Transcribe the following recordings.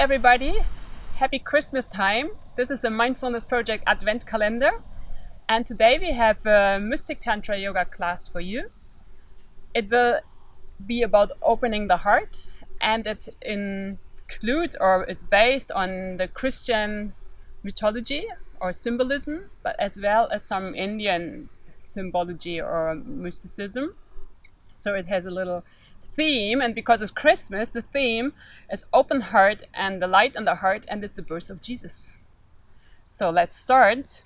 everybody. Happy Christmas time. This is a Mindfulness Project Advent Calendar. And today we have a Mystic Tantra Yoga class for you. It will be about opening the heart, and it includes or is based on the Christian mythology or symbolism, but as well as some Indian symbology or mysticism. So it has a little theme, and because it's Christmas, the theme is open heart and the light in the heart, and it's the birth of Jesus. So let's start.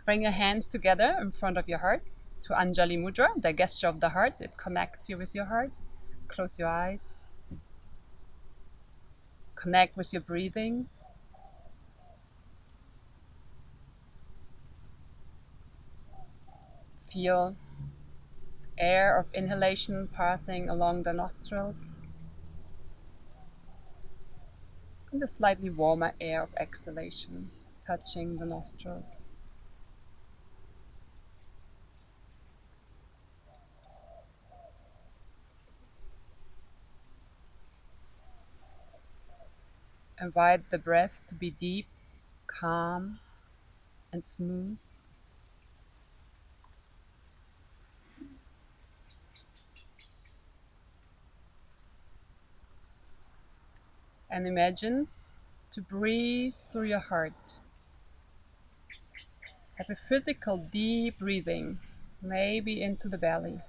Bring your hands together in front of your heart to Anjali Mudra, the gesture of the heart. It connects you with your heart. Close your eyes. Connect with your breathing. Feel air of inhalation passing along the nostrils, and the slightly warmer air of exhalation touching the nostrils. Invite the breath to be deep, calm, and smooth. And imagine to breathe through your heart. Have a physical deep breathing, maybe into the belly.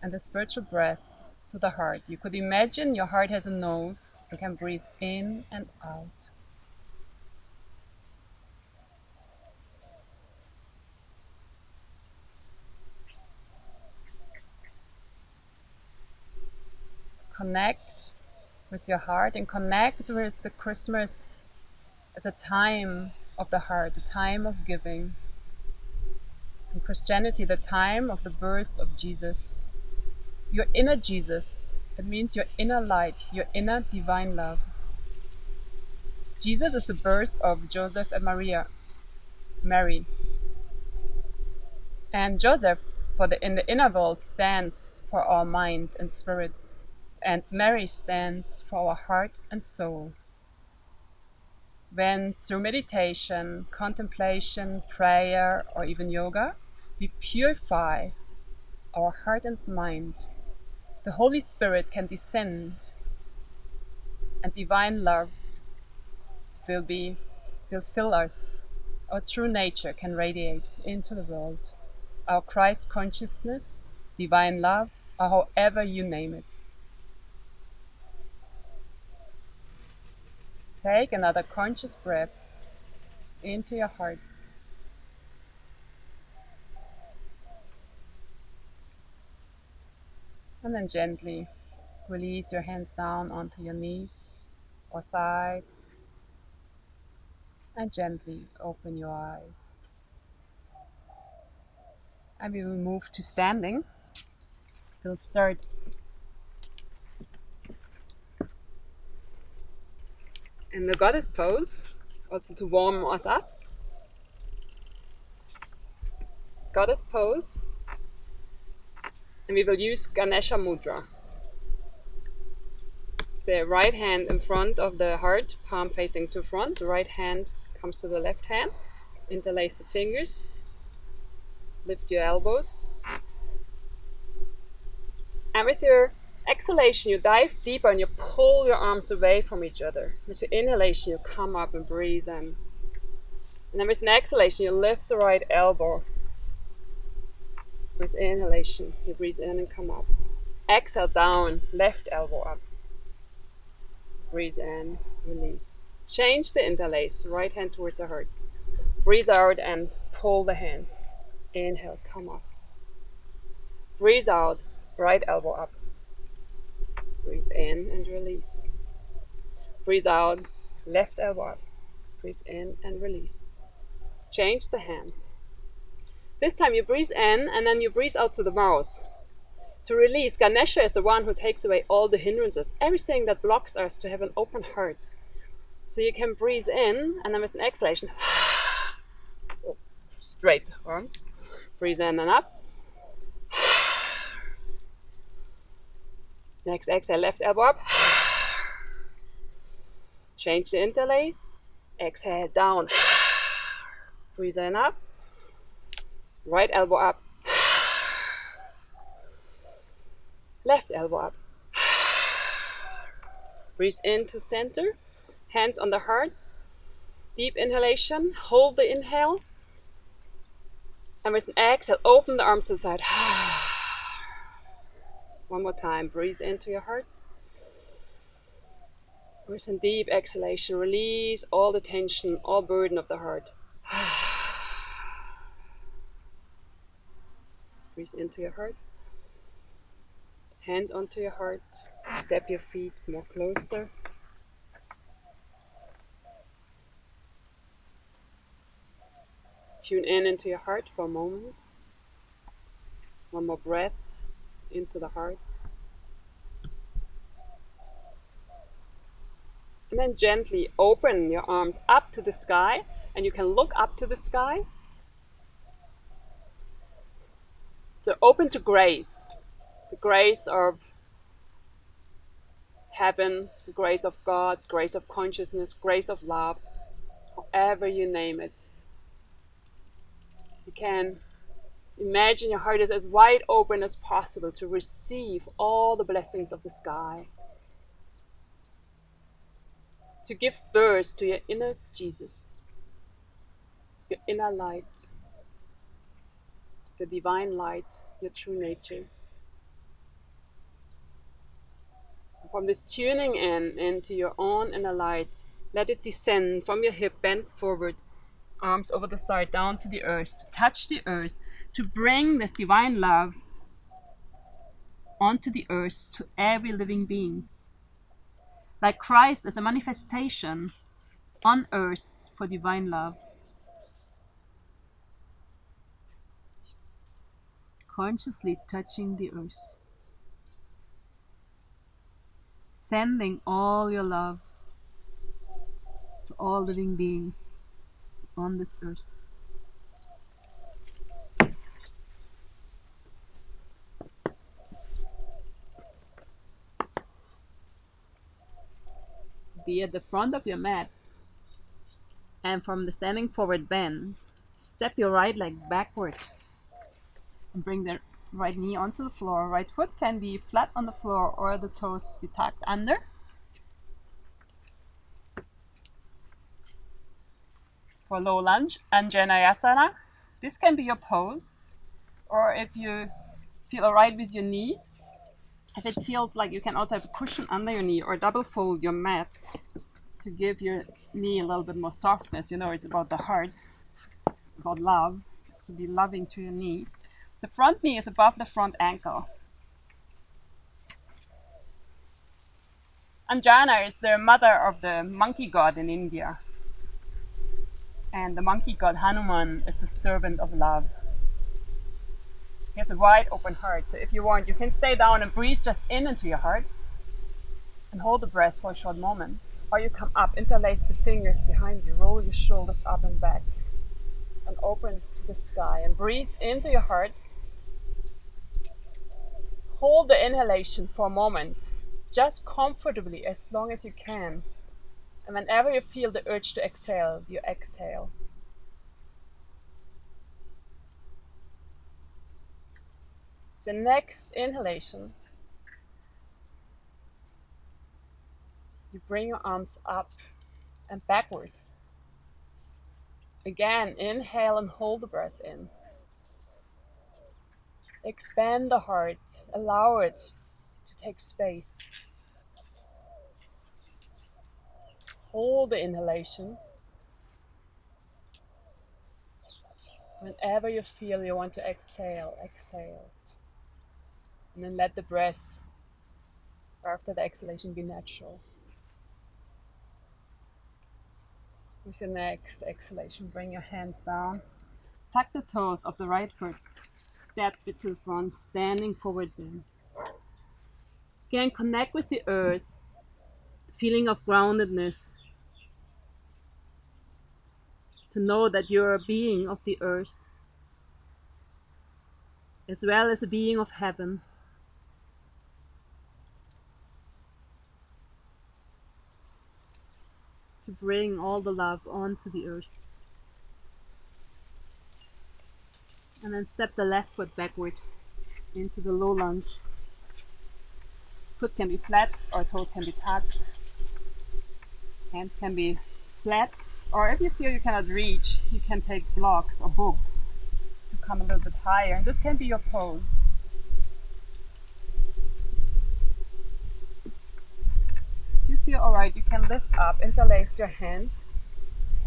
And the spiritual breath through the heart. You could imagine your heart has a nose and can breathe in and out. Connect with your heart and connect with the Christmas as a time of the heart, a time of giving. In Christianity, the time of the birth of Jesus. Your inner Jesus, it means your inner light, your inner divine love. Jesus is the birth of Joseph and Mary. And Joseph, in the inner world, stands for our mind and spirit. And Mary stands for our heart and soul. When through meditation, contemplation, prayer, or even yoga, we purify our heart and mind, the Holy Spirit can descend, and divine love will fill us. Our true nature can radiate into the world. Our Christ consciousness, divine love, or however you name it. Take another conscious breath into your heart. And then gently release your hands down onto your knees or thighs. And gently open your eyes. And we will move to standing. We'll start in the goddess pose, also to warm us up. Goddess pose. And we will use Ganesha Mudra. The right hand in front of the heart, palm facing to front. The right hand comes to the left hand. Interlace the fingers. Lift your elbows. And with your exhalation, you dive deeper and you pull your arms away from each other. With your inhalation, you come up and breathe in. And then with an exhalation, you lift the right elbow. With inhalation, you breathe in and come up. Exhale down, left elbow up. Breathe in, release. Change the interlace, right hand towards the heart. Breathe out and pull the hands. Inhale, come up. Breathe out, right elbow up. Breathe in and release. Breathe out, left elbow up. Breathe in and release. Change the hands. This time you breathe in and then you breathe out to the mouth. To release, Ganesha is the one who takes away all the hindrances, everything that blocks us to have an open heart. So you can breathe in and then with an exhalation, straight arms. Breathe in and up. Next exhale, left elbow up. Change the interlace. Exhale down. Breathe in up. Right elbow up. Left elbow up. Breathe into center. Hands on the heart. Deep inhalation. Hold the inhale. And with an exhale, open the arm to the side. One more time. Breathe into your heart. With a deep exhalation, release all the tension, all burden of the heart. Breathe into your heart. Hands onto your heart. Step your feet more closer. Tune in into your heart for a moment. One more breath into the heart. And then gently open your arms up to the sky, and you can look up to the sky. So open to grace, the grace of heaven, the grace of God, grace of consciousness, grace of love, however you name it. You can imagine your heart is as wide open as possible to receive all the blessings of the sky, to give birth to your inner Jesus, your inner light, the divine light, your true nature. From this tuning in into your own inner light, let it descend from your hip, bend forward, arms over the side, down to the earth, to touch the earth, to bring this divine love onto the earth to every living being. Like Christ as a manifestation on earth for divine love. Consciously touching the earth. Sending all your love to all living beings on this earth. Be at the front of your mat, and from the standing forward bend, step your right leg backward and bring the right knee onto the floor. Right foot can be flat on the floor or the toes be tucked under. For low lunge, Anja. This can be your pose, or if you feel alright with your knee, if it feels like you can also have a cushion under your knee or double fold your mat to give your knee a little bit more softness. You know, it's about the heart, about love, so be loving to your knee. The front knee is above the front ankle. Anjana is the mother of the monkey god in India. And the monkey god Hanuman is the servant of love. He has a wide open heart, so if you want, you can stay down and breathe just in into your heart and hold the breath for a short moment. Or you come up, interlace the fingers behind you, roll your shoulders up and back, and open to the sky. And breathe into your heart. Hold the inhalation for a moment, just comfortably as long as you can. And whenever you feel the urge to exhale, you exhale. The next inhalation, you bring your arms up and backward. Again, inhale and hold the breath in. Expand the heart, allow it to take space. Hold the inhalation. Whenever you feel you want to exhale, exhale. And then let the breath after the exhalation be natural. With the next exhalation, bring your hands down. Tuck the toes of the right foot. Step it to the front, standing forward bend. Again, connect with the earth. Feeling of groundedness. To know that you're a being of the earth, as well as a being of heaven. to bring all the love onto the earth. And then step the left foot backward into the low lunge. Foot can be flat or toes can be tucked. Hands can be flat, or if you feel you cannot reach, you can take blocks or books to come a little bit higher. And this can be your pose. If you feel alright, you can lift up, interlace your hands.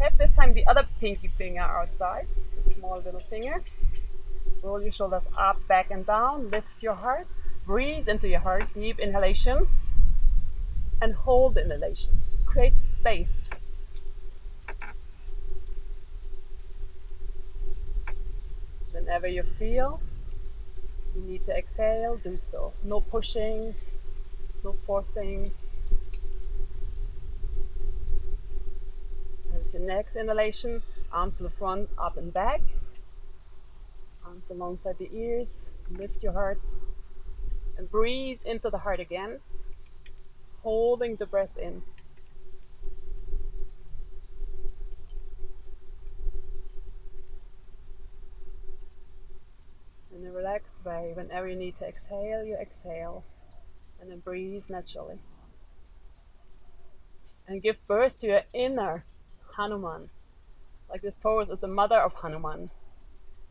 Have this time the other pinky finger outside, the small little finger. Roll your shoulders up, back and down. Lift your heart. Breathe into your heart. Deep inhalation. And hold the inhalation. Create space. Whenever you feel you need to exhale, do so. No pushing, no forcing. There's your next inhalation. Arms to the front, up and back. Arms alongside the ears. Lift your heart. And breathe into the heart again. Holding the breath in. In a relaxed way, whenever you need to exhale, you exhale. And then breathe naturally. And give birth to your inner Hanuman. Like this pose is the mother of Hanuman.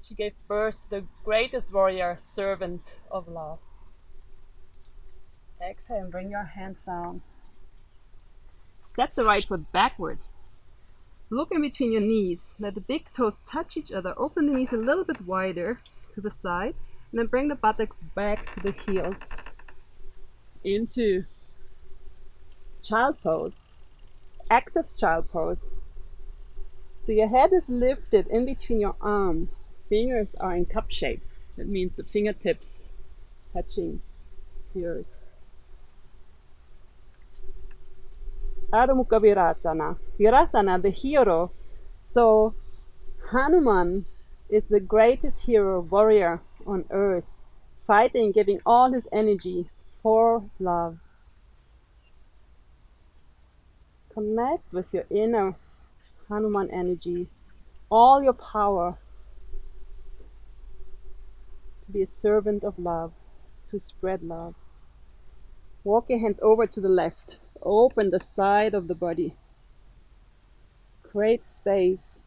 She gave birth to the greatest warrior, servant of love. Exhale and bring your hands down. Step the right foot backward. Look in between your knees. Let the big toes touch each other. Open the knees a little bit wider to the side. And then bring the buttocks back to the heels. Into child pose. Active child pose. So your head is lifted in between your arms. Fingers are in cup shape. That means the fingertips touching yours. Adho Mukha Virasana. Virasana, the hero. So Hanuman is the greatest hero, warrior on earth, fighting, giving all his energy for love. Connect with your inner Hanuman energy, all your power to be a servant of love, to spread love. Walk your hands over to the left. Open the side of the body. Create space.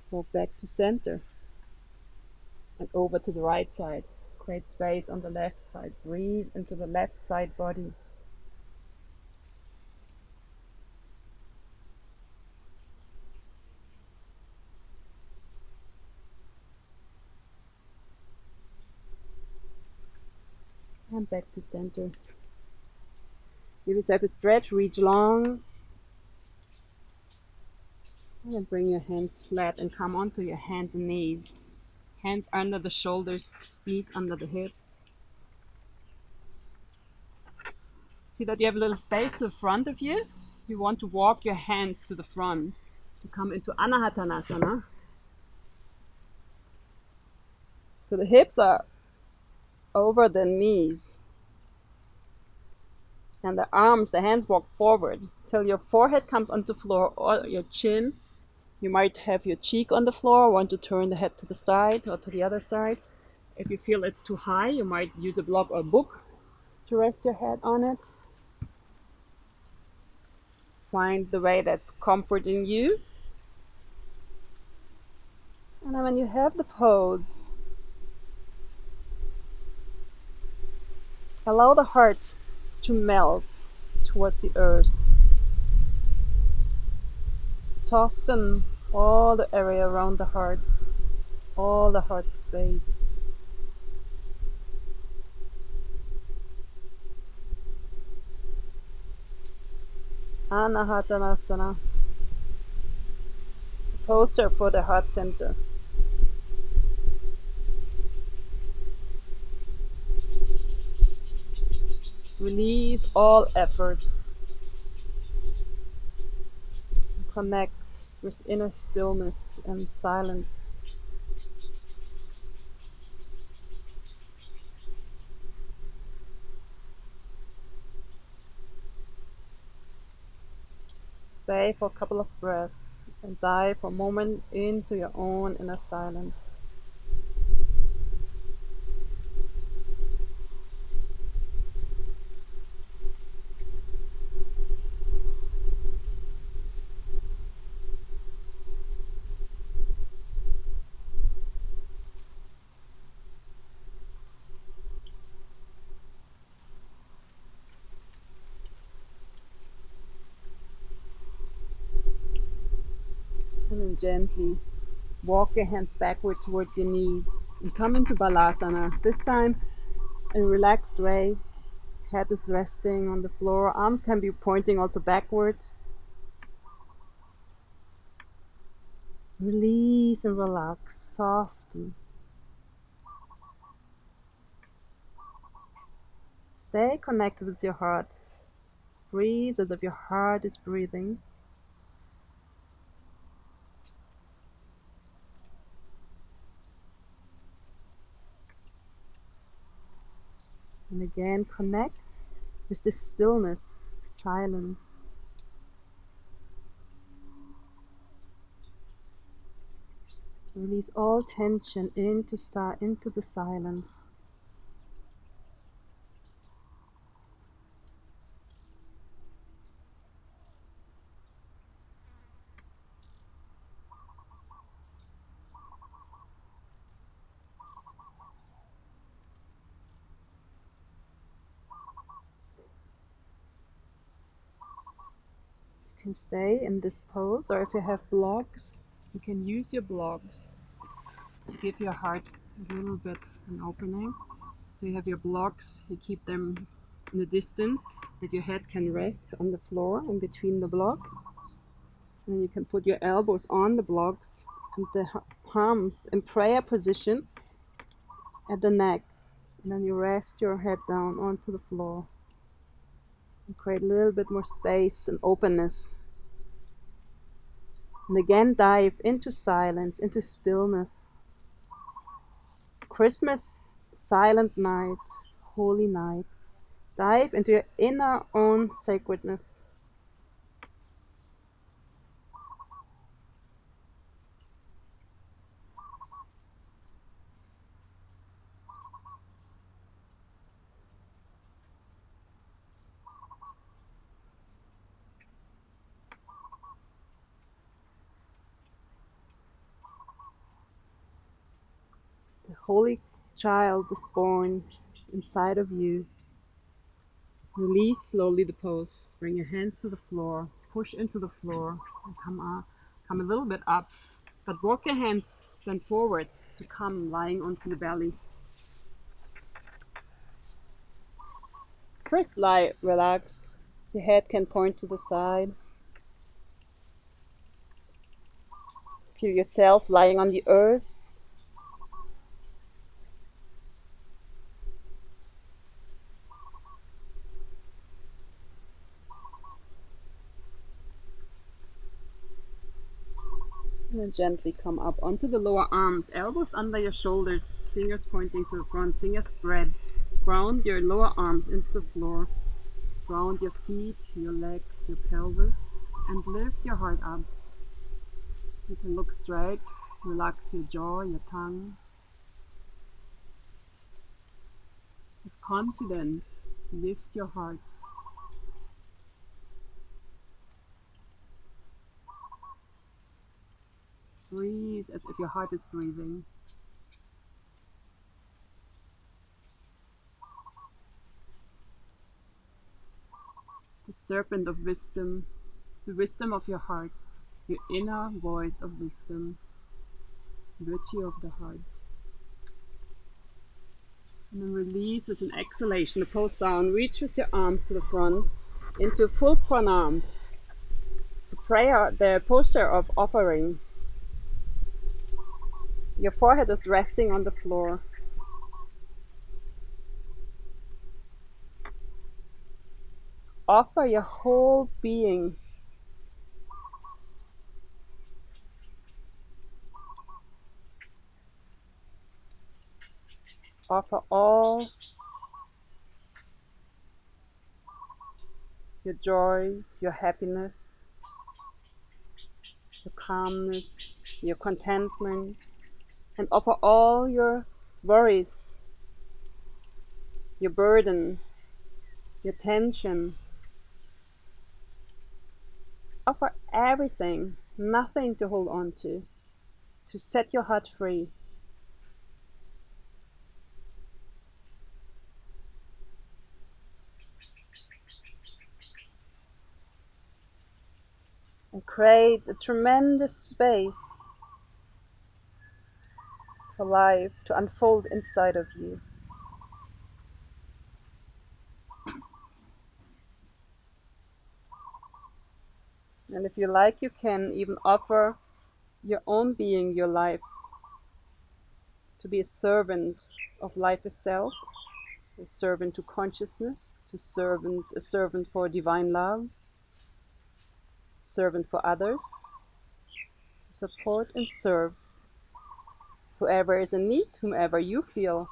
Walk back to center. And over to the right side. Create space on the left side. Breathe into the left side body. And back to center. Give yourself a stretch, reach long. And then bring your hands flat and come onto your hands and knees. Hands under the shoulders, knees under the hip. See that you have a little space to the front of you? You want to walk your hands to the front to come into Anahatanasana. So the hips are over the knees. And the arms, the hands walk forward till your forehead comes onto the floor or your chin. You might have your cheek on the floor, want to turn the head to the side or to the other side. If you feel it's too high, you might use a block or a book to rest your head on it. Find the way that's comforting you. And then when you have the pose, allow the heart to melt toward the earth. Soften all the area around the heart, all the heart space. Anahatanasana, posture for the heart center. Release all effort. Connect with inner stillness and silence. Stay for a couple of breaths and dive for a moment into your own inner silence. And then gently walk your hands backward towards your knees and come into Balasana. This time in a relaxed way. Head is resting on the floor. Arms can be pointing also backward. Release and relax softly. Stay connected with your heart. Breathe as if your heart is breathing. And again, connect with this stillness, silence. Release all tension into the silence. You can stay in this pose, or if you have blocks, you can use your blocks to give your heart a little bit an opening. So you have your blocks, you keep them in the distance that your head can rest on the floor in between the blocks. And you can put your elbows on the blocks and the palms in prayer position at the neck. And then you rest your head down onto the floor and create a little bit more space and openness. And again, dive into silence, into stillness. Christmas, silent night, holy night. Dive into your inner own sacredness. The Holy Child is born inside of you. Release slowly the pose. Bring your hands to the floor. Push into the floor and come up. Come a little bit up, but walk your hands then forward to come lying onto the belly. First lie relaxed. Your head can point to the side. Feel yourself lying on the earth. And then gently come up onto the lower arms, elbows under your shoulders, fingers pointing to the front, fingers spread. Ground your lower arms into the floor. Ground your feet, your legs, your pelvis, and lift your heart up. You can look straight, relax your jaw, your tongue. With confidence, lift your heart. Breathe as if your heart is breathing. The serpent of wisdom, the wisdom of your heart, your inner voice of wisdom, virtue of the heart. And then release with an exhalation, the pose down, reach with your arms to the front into full pranam, the prayer, the posture of offering. Your forehead is resting on the floor. Offer your whole being. Offer all your joys, your happiness, calmness, your contentment, and offer all your worries, your burden, your tension. Offer everything, nothing to hold on to set your heart free. And create a tremendous space for life to unfold inside of you. And if you like, you can even offer your own being, your life, to be a servant of life itself, a servant to consciousness, a servant for divine love, servant for others, to support and serve whoever is in need, whomever you feel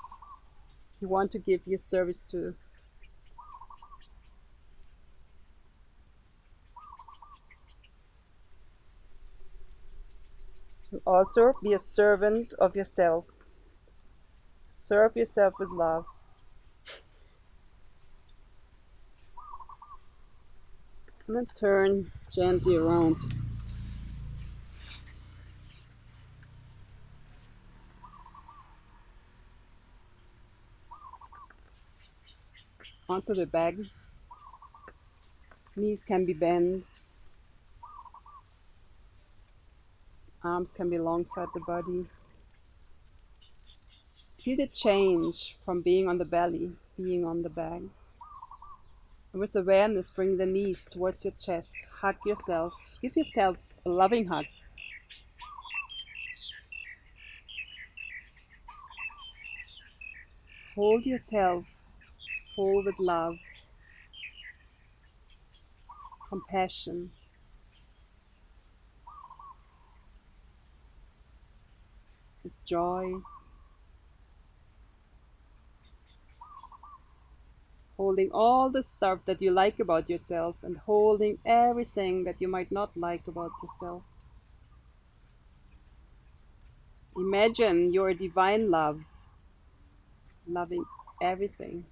you want to give your service to. And also be a servant of yourself. Serve yourself with love. And then turn gently around. Onto the back. Knees can be bent. Arms can be alongside the body. Feel the change from being on the belly, being on the back. And with awareness, bring the knees towards your chest. Hug yourself. Give yourself a loving hug. Hold yourself full with love, compassion, with joy. Holding all the stuff that you like about yourself and holding everything that you might not like about yourself. Imagine your divine love, loving everything.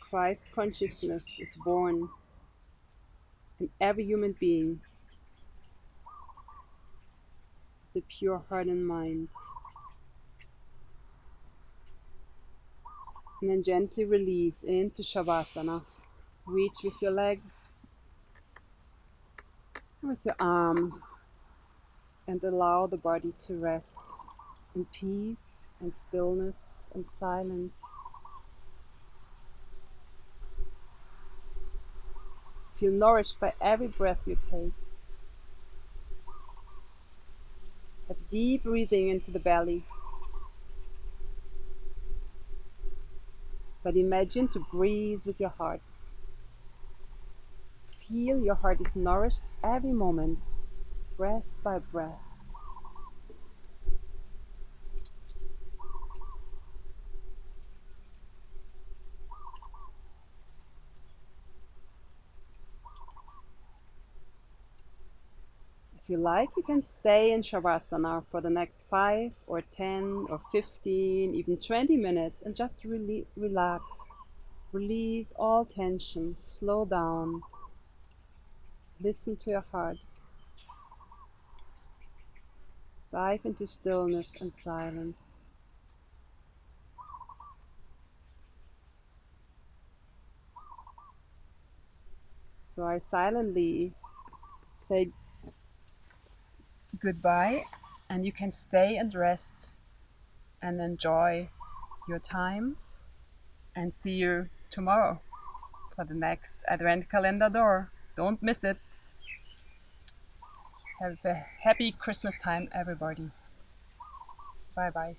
Christ consciousness is born in every human being. It's a pure heart and mind. And then gently release into Shavasana. Reach with your legs, with your arms, and allow the body to rest in peace and stillness and silence. Feel nourished by every breath you take. Have deep breathing into the belly. But imagine to breathe with your heart. Feel your heart is nourished every moment, breath by breath. If you like, you can stay in Shavasana for the next 5 or 10 or 15, even 20 minutes and just relax. Release all tension, slow down, listen to your heart. Dive into stillness and silence. So I silently say goodbye, and you can stay and rest and enjoy your time, and see you tomorrow for the next Advent calendar door. Don't miss it. Have a happy Christmas time, everybody. Bye bye.